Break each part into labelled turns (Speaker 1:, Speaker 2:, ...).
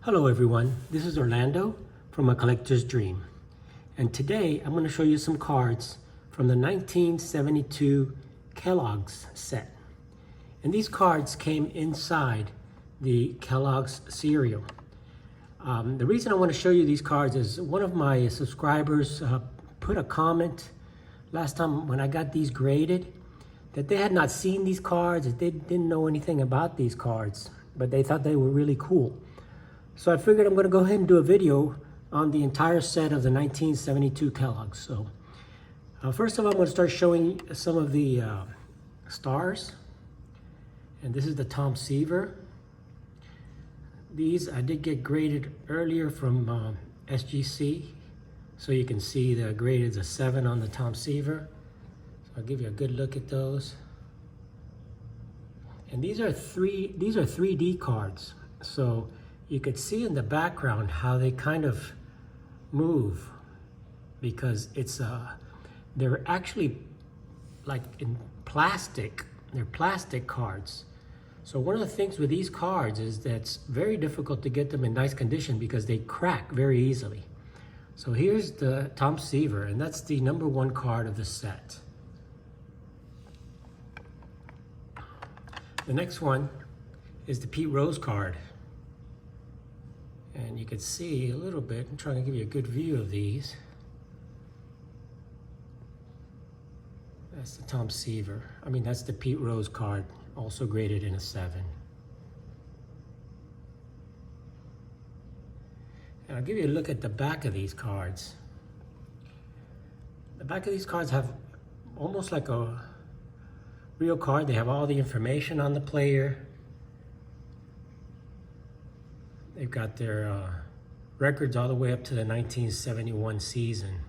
Speaker 1: Hello everyone, this is Orlando from A Collector's Dream. And today I'm going to show you some cards from the 1972 Kellogg's set. And these cards came inside the Kellogg's cereal. The reason I want to show you these cards is one of my subscribers put a comment last time when I got these graded that they had not seen these cards, that they didn't know anything about these cards, but they thought they were really cool. So I figured I'm going to go ahead and do a video on the entire set of the 1972 Kellogg's. So first of all, I'm going to start showing some of the stars. And this is the Tom Seaver. These I did get graded earlier from SGC. So you can see the grade is a 7 on the Tom Seaver. So I'll give you a good look at those. And these are 3D cards. So you could see in the background how they kind of move because it's they're actually like in plastic. They're plastic cards. So one of the things with these cards is that it's very difficult to get them in nice condition because they crack very easily. So here's the Tom Seaver, and that's the #1 card of the set. The next one is the Pete Rose card. And you can see a little bit, I'm trying to give you a good view of these. That's the Tom Seaver. I mean, that's the Pete Rose card, also graded in a 7. And I'll give you a look at the back of these cards. The back of these cards have almost like a real card. They have all the information on the player. They've got their records all the way up to the 1971 season.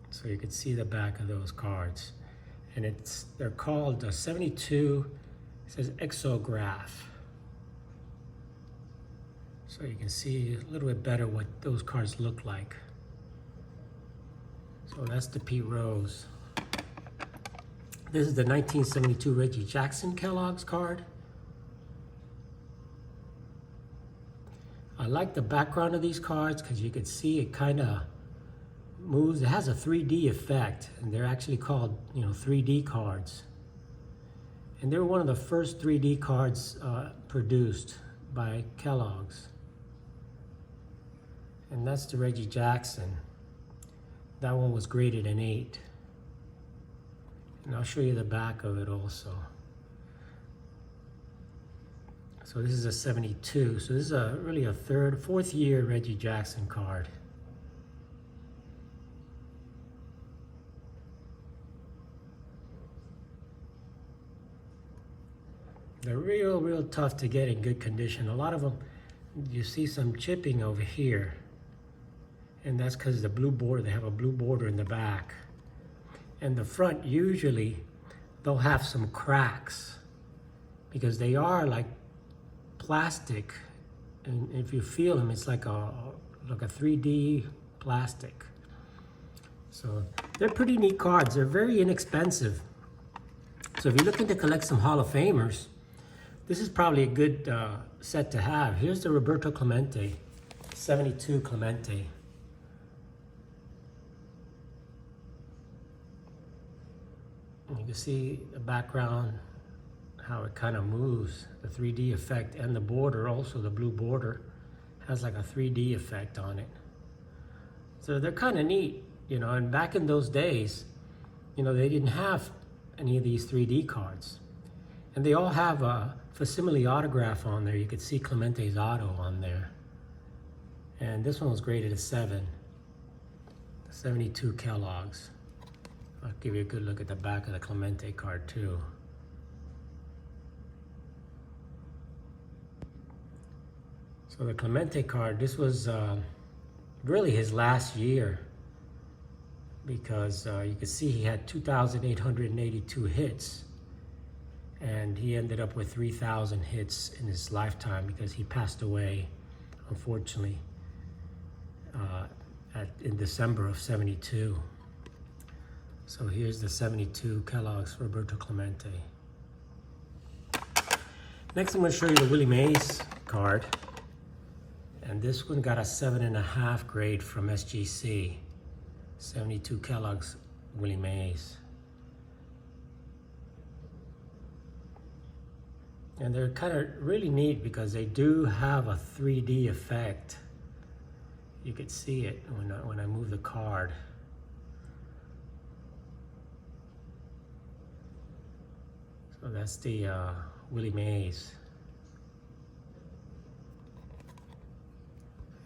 Speaker 1: So you can see the back of those cards. And they're called 72, it says Exograph. So you can see a little bit better what those cards look like. So that's the Pete Rose. This is the 1972 Reggie Jackson Kellogg's card. I like the background of these cards because you can see it kind of moves. It has a 3D effect, and they're actually called, 3D cards. And they were one of the first 3D cards produced by Kellogg's. And that's the Reggie Jackson. That one was graded an 8. And I'll show you the back of it also. So this is a 72. So this is really a fourth year Reggie Jackson card. They're real tough to get in good condition. A lot of them, you see some chipping over here. And that's because the blue border, they have a blue border in the back. And the front, usually, they'll have some cracks because they are like plastic, and if you feel them, it's like a 3D plastic. So they're pretty neat cards. They're very inexpensive. So if you're looking to collect some Hall of Famers, this is probably a good set to have. Here's the Roberto Clemente, 72 Clemente. And you can see the background, how it kind of moves, the 3D effect, and the border also, the blue border has like a 3D effect on it. So they're kind of neat, and back in those days, they didn't have any of these 3D cards. And they all have a facsimile autograph on there. You could see Clemente's auto on there. And this one was graded a 7, 72 Kellogg's. I'll give you a good look at the back of the Clemente card too. So the Clemente card, this was really his last year because you can see he had 2,882 hits, and he ended up with 3,000 hits in his lifetime because he passed away, unfortunately, in December of 72. So here's the 72 Kellogg's Roberto Clemente. Next, I'm going to show you the Willie Mays card. And this one got a 7.5 grade from SGC. 72 Kellogg's Willie Mays. And they're kind of really neat because they do have a 3D effect. You could see it when I move the card. So that's the Willie Mays.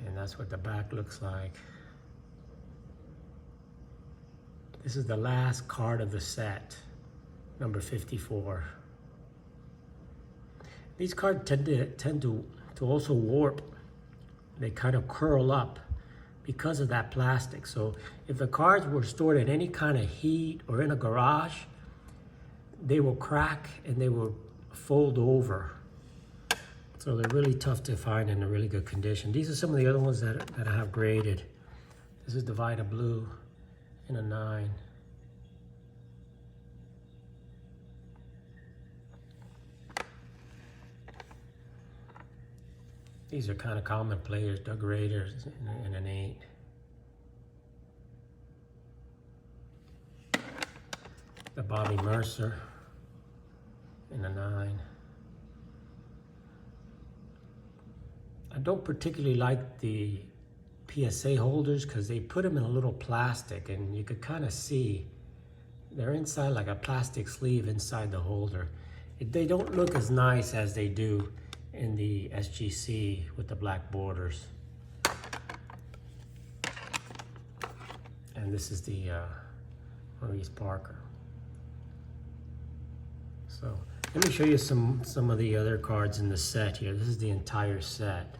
Speaker 1: And that's what the back looks like. This is the last card of the set, number 54. These cards tend to also warp. They kind of curl up because of that plastic. So if the cards were stored in any kind of heat or in a garage, they will crack and they will fold over. So they're really tough to find in a really good condition. These are some of the other ones that I have graded. This is the Vita Blue in a 9. These are kind of common players, Doug Raiders in an 8. The Bobby Mercer in a 9. I don't particularly like the PSA holders because they put them in a little plastic and you could kind of see they're inside like a plastic sleeve inside the holder. They don't look as nice as they do in the SGC with the black borders. And this is the Maurice Parker. So let me show you some of the other cards in the set here. This is the entire set.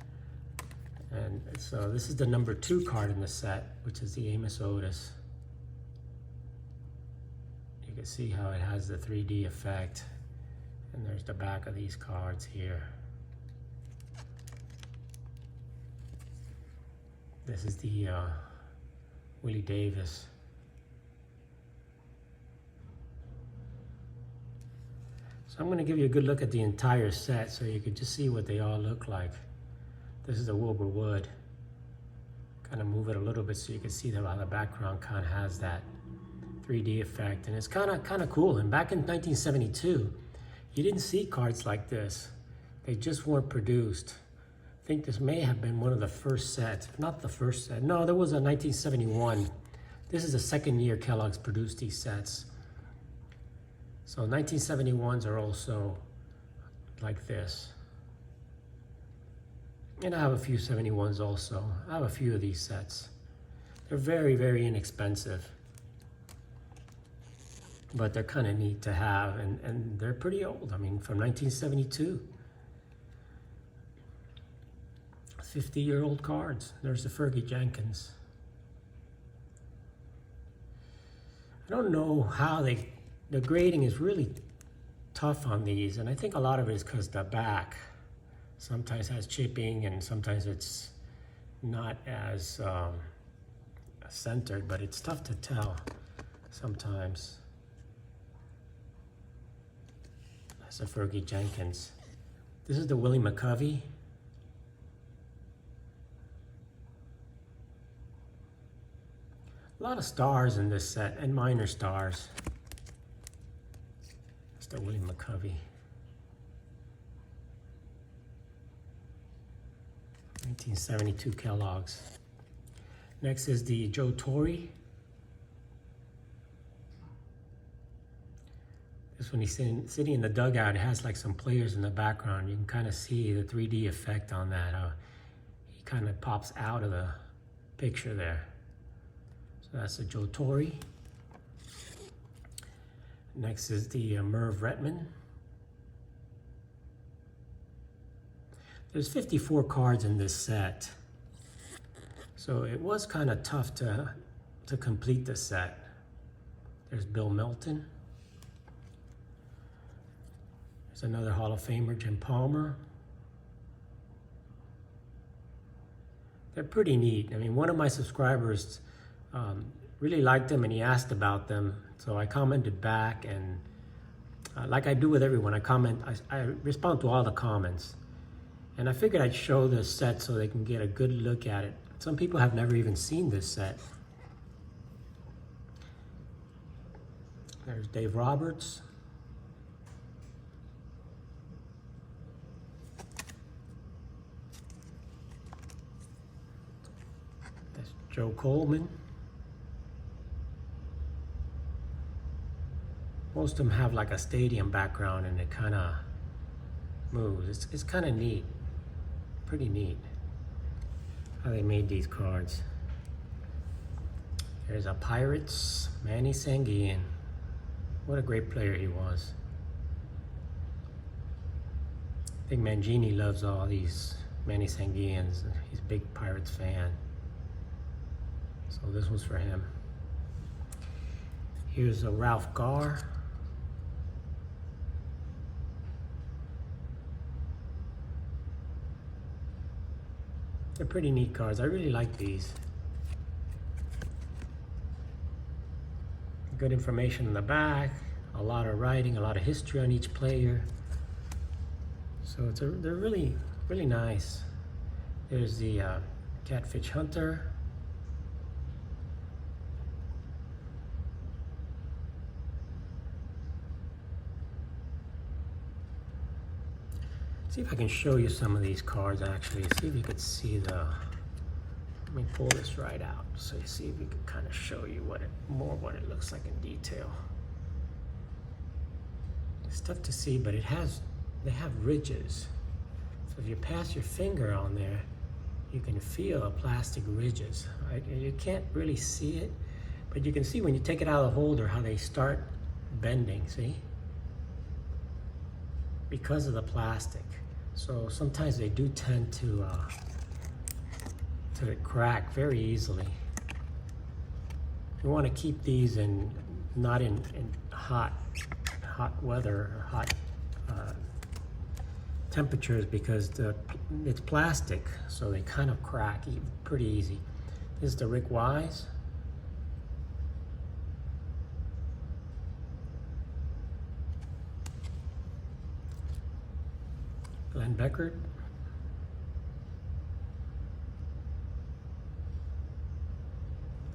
Speaker 1: And so this is the number 2 card in the set, which is the Amos Otis. You can see how it has the 3D effect. And there's the back of these cards here. This is the Willie Davis. So I'm going to give you a good look at the entire set so you can just see what they all look like. This is a Wilbur Wood. Kind of move it a little bit so you can see how the background kind of has that 3D effect. And it's kind of cool. And back in 1972, you didn't see cards like this. They just weren't produced. I think this may have been one of the first sets, if not the first set. No, there was a 1971. This is the second year Kellogg's produced these sets. So 1971s are also like this. And I have a few 71s also. I have a few of these sets. They're very, very inexpensive. But they're kind of neat to have, and they're pretty old. I mean, from 1972. 50-year-old cards. There's the Fergie Jenkins. I don't know how the grading is really tough on these, and I think a lot of it is because the back sometimes has chipping and sometimes it's not as centered, but it's tough to tell sometimes. That's a Fergie Jenkins. This is the Willie McCovey. A lot of stars in this set, and minor stars. That's the Willie McCovey. 1972 Kellogg's. Next is the Joe Torre. This one he's sitting in the dugout. It has like some players in the background. You can kind of see the 3D effect on that. He kind of pops out of the picture there. So that's the Joe Torre. Next is the Merv Retman. There's 54 cards in this set. So it was kind of tough to complete the set. There's Bill Melton. There's another Hall of Famer, Jim Palmer. They're pretty neat. I mean, one of my subscribers really liked them and he asked about them. So I commented back, and like I do with everyone, I respond to all the comments. And I figured I'd show this set so they can get a good look at it. Some people have never even seen this set. There's Dave Roberts. That's Joe Coleman. Most of them have like a stadium background and it kind of moves. It's kind of neat. Pretty neat how they made these cards. There's a Pirates, Manny Sanguian. What a great player he was. I think Mangini loves all these Manny Sanguians. He's a big Pirates fan. So this was for him. Here's a Ralph Garr. They're pretty neat cards. I really like these. Good information in the back, a lot of writing, a lot of history on each player. So they're really, really nice. There's the Catfish Hunter. See if I can show you some of these cards actually. See if you could see the, let me pull this right out so you see if we can kind of show you what it looks like in detail. It's tough to see, but they have ridges. So if you pass your finger on there, you can feel the plastic ridges. You can't really see it, but you can see when you take it out of the holder how they start bending, see? Because of the plastic. So sometimes they do tend to crack very easily. You want to keep these not in hot weather or hot temperatures because it's plastic, so they kind of crack pretty easy. This is the Rick Wise. Glenn Beckert.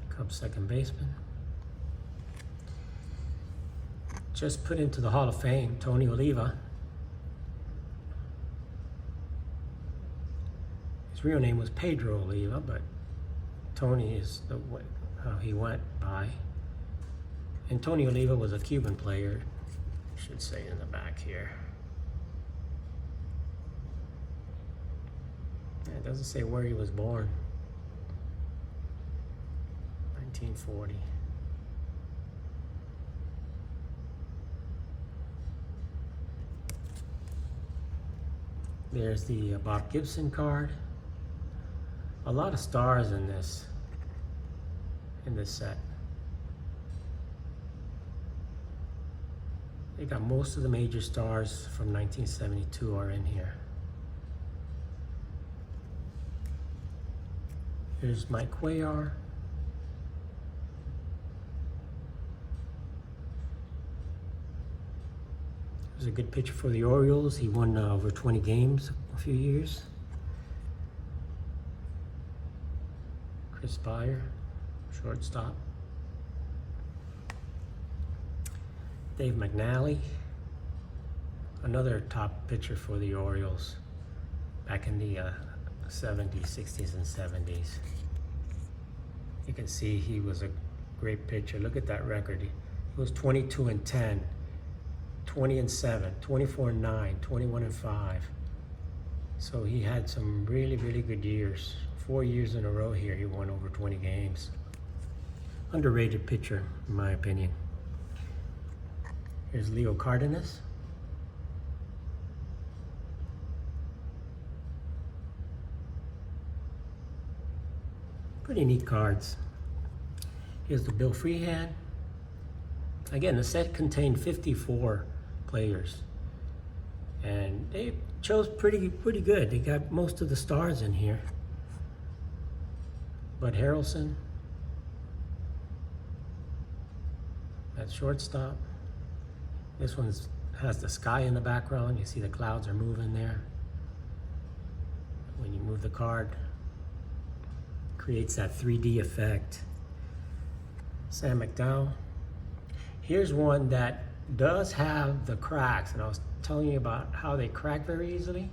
Speaker 1: Cubs second baseman. Just put into the Hall of Fame, Tony Oliva. His real name was Pedro Oliva, but Tony is how he went by. And Tony Oliva was a Cuban player, I should say in the back here. It doesn't say where he was born. 1940. There's the Bob Gibson card. A lot of stars in this set. They got most of the major stars from 1972 are in here. Here's Mike Cuellar. There's a good pitcher for the Orioles. He won over 20 games a few years. Chris Byer, shortstop. Dave McNally, another top pitcher for the Orioles back in the 70s, 60s, and 70s. You can see he was a great pitcher. Look at that record. He was 22-10, 20-7, 24-9, 21-5. So he had some really, really good years. 4 years in a row here, he won over 20 games. Underrated pitcher, in my opinion. Here's Leo Cardenas. Pretty neat cards. Here's the Bill Freehand. Again, the set contained 54 players. And they chose pretty good. They got most of the stars in here. Bud Harrelson. That's shortstop. This one has the sky in the background. You see the clouds are moving there. When you move the card, it creates that 3D effect. Sam McDowell. Here's one that does have the cracks, and I was telling you about how they crack very easily.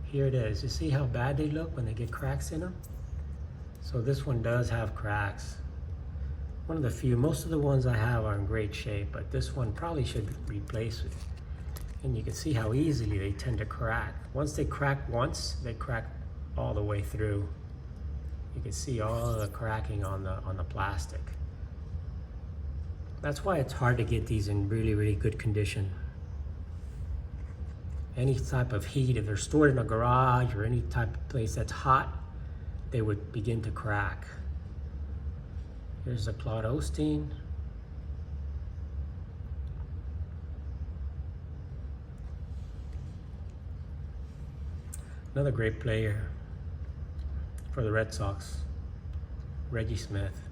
Speaker 1: Here it is. You see how bad they look when they get cracks in them? So this one does have cracks. One of the few. Most of the ones I have are in great shape, but this one probably should replace it. And you can see how easily they tend to crack. Once they crack once, they crack all the way through. You can see all of the cracking on the plastic. That's why it's hard to get these in really, really good condition. Any type of heat, if they're stored in a garage or any type of place that's hot, they would begin to crack. Here's a Claude Osteen. Another great player for the Red Sox, Reggie Smith.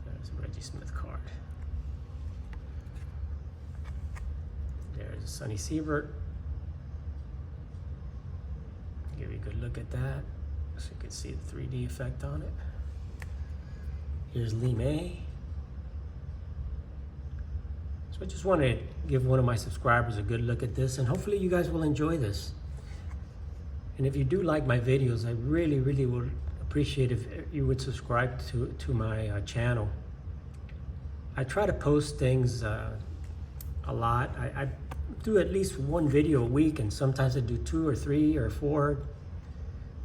Speaker 1: There's a Reggie Smith card. There's a Sonny Siebert. Give you a good look at that so you can see the 3D effect on it. Here's Lee May. So I just wanted to give one of my subscribers a good look at this, and hopefully you guys will enjoy this. And if you do like my videos, I really, really would appreciate if you would subscribe to my channel. I try to post things a lot. I do at least one video a week, and sometimes I do 2 or 3 or 4,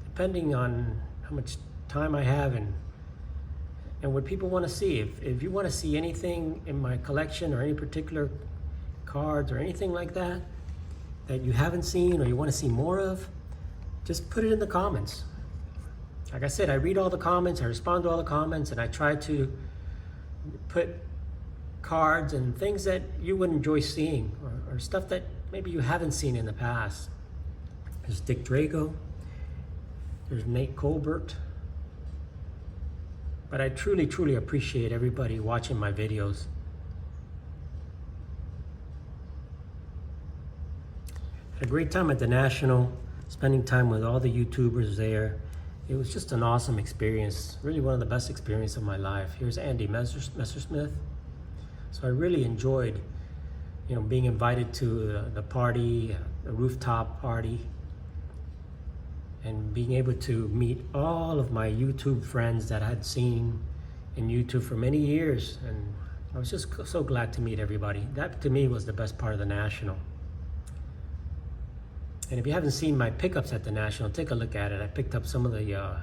Speaker 1: depending on how much time I have and what people want to see. If you want to see anything in my collection or any particular cards or anything like that that you haven't seen or you want to see more of, just put it in the comments. Like I said, I read all the comments, I respond to all the comments, and I try to put cards and things that you would enjoy seeing, or stuff that maybe you haven't seen in the past. There's Dick Drago, there's Nate Colbert. But I truly, truly appreciate everybody watching my videos. Had a great time at the National, spending time with all the YouTubers there. It was just an awesome experience, really one of the best experiences of my life. Here's Andy Messersmith. So I really enjoyed, being invited to the party, the rooftop party, and being able to meet all of my YouTube friends that I had seen in YouTube for many years. And I was just so glad to meet everybody. That to me was the best part of the National. And if you haven't seen my pickups at the National, take a look at it. I picked up some of the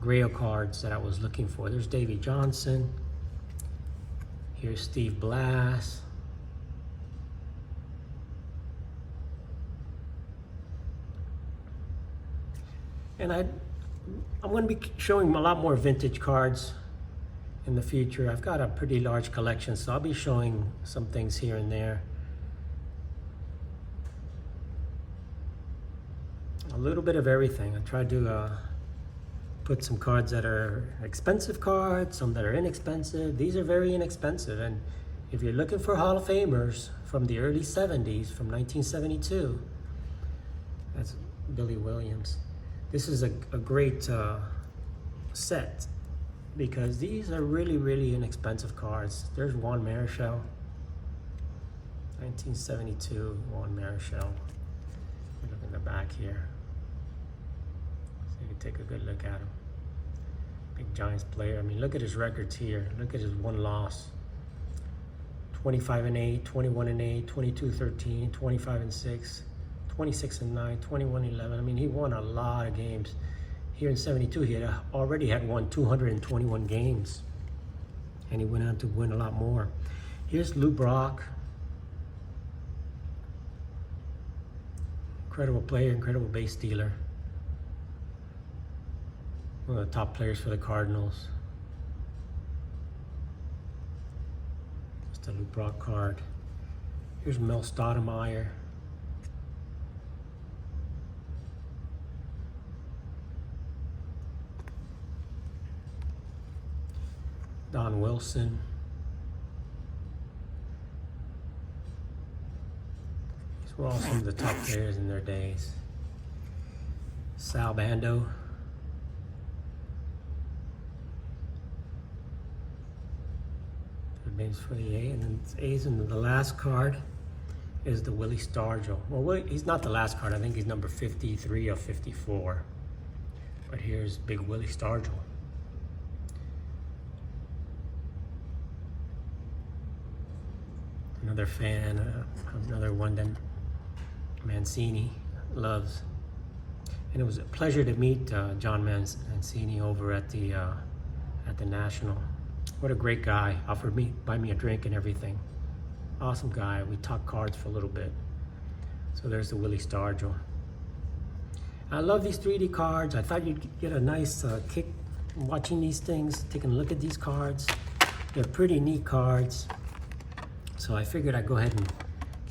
Speaker 1: Grail cards that I was looking for. There's Davey Johnson. Here's Steve Blass. And I'm going to be showing a lot more vintage cards in the future. I've got a pretty large collection, so I'll be showing some things here and there. A little bit of everything. I tried to put some cards that are expensive cards, some that are inexpensive. These are very inexpensive, and if you're looking for Hall of Famers from the early 70s, from 1972, that's Billy Williams. This is a great set, because these are really, really inexpensive cards. There's Juan Marichal, 1972 Juan Marichal. Look in the back here, so you can take a good look at him. Big Giants player. I mean, look at his records here. Look at his one loss. 25-8, 21-8, 22-13, 25-6. 26-9, 21-11. I mean, he won a lot of games. Here in 72, he had already won 221 games. And he went on to win a lot more. Here's Lou Brock. Incredible player, incredible base stealer. One of the top players for the Cardinals. Just a Lou Brock card. Here's Mel Stoudemire. Don Wilson. These were all some of the top players in their days. Sal Bando. Names for the A, and then it's A's, and the last card is the Willie Stargell. Well, he's not the last card. I think he's number 53 or 54. But here's Big Willie Stargell. Another fan, another one that Mancini loves. And it was a pleasure to meet John Mancini over at the National. What a great guy. Offered me, buy me a drink and everything. Awesome guy. We talked cards for a little bit. So there's the Willie Stargell. I love these 3D cards. I thought you'd get a nice kick watching these things, taking a look at these cards. They're pretty neat cards. So I figured I'd go ahead and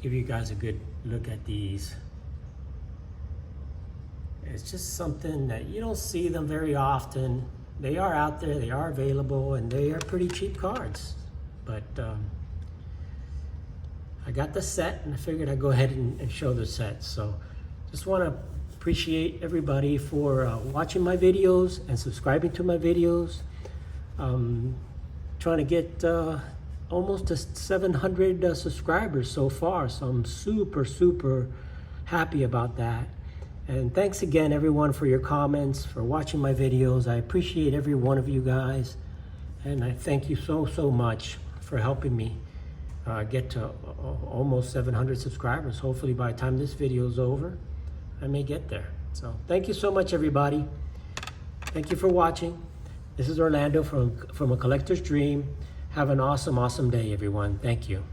Speaker 1: give you guys a good look at these. It's just something that you don't see them very often. They are out there, they are available, and they are pretty cheap cards. But I got the set, and I figured I'd go ahead and show the set. So just want to appreciate everybody for watching my videos and subscribing to my videos. Trying to get almost to 700 subscribers so far, so I'm super happy about that. And thanks again, everyone, for your comments, for watching my videos. I appreciate every one of you guys. And I thank you so much for helping me get to almost 700 subscribers. Hopefully by the time this video is over, I may get there. So thank you so much, everybody. Thank you for watching. This is Orlando from A Collector's Dream. Have an awesome day, everyone. Thank you.